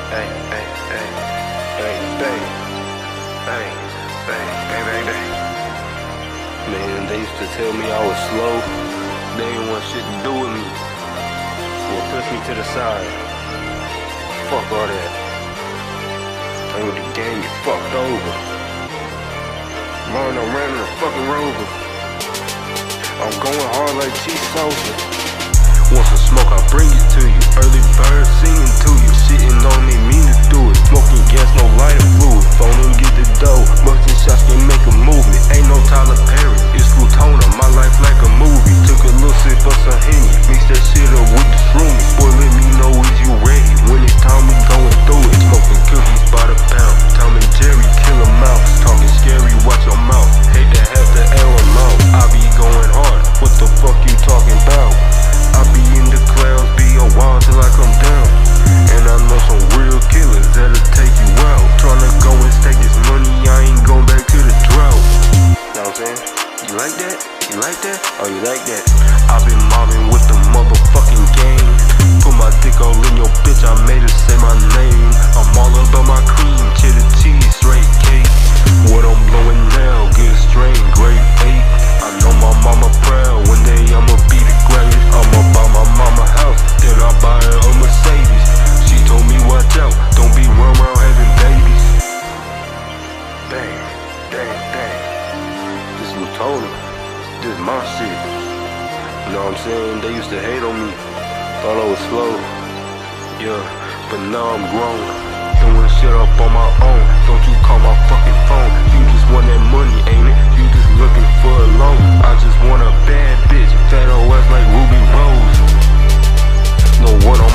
Hey, hey, hey, hey, bang, bang, bang, bang, bang, bang. Man, they used to tell me I was slow. They ain't want shit to do with me. Well, push me to the side. Fuck all that. Play with the game, get fucked over. Running around in a fucking Rover. I'm going hard like T-Sosa. Want some smoke, I'll bring it to you. Early bird singing to you. Sitting on me, mean to do it. Smoking gas, no lighter fluid. Phone and get the dough. Bustin' shots can make a movement. Ain't no Tyler Perry, it's Flutona. My life like a movie. Took a little sip of some Henny. Mix that shit up with the shroomies. Boy, let me know is you ready. When it's time, we going through it. Smoking cookies by the pound. Tom and Jerry, kill a mouse. Talking scary, watch your mouth. Hate to have to air them out. I be going hard. What the fuck you talking about? I be in the clouds, be a while till I come down. And I know some real killers that'll take you out. Tryna go and stack this money, I ain't going back to the drought. Know what I'm saying? You like that? You like that? Oh, you like that? I been mobbing with the motherfucking gang. Put my dick all in your bitch, I made her say my name. I'm all about my cream, cheddar cheese, straight cake. What I'm blowing now, good strain, grade 8. I know my mama proud, one day I'ma be the greatest. I'ma buy my mama house, then I buy her a Mercedes. She told me watch out, don't be run around having babies. Bang, bang, bang. This was Tony, this is my shit. You know what I'm saying? They used to hate on me, thought I was slow. Yeah, but now I'm grown, doing shit up on my own. Don't you call my fucking phone, you just want that money, ain't it? You just looking for a loan. I just want a bad bitch, fat old ass like Ruby Rose. No one on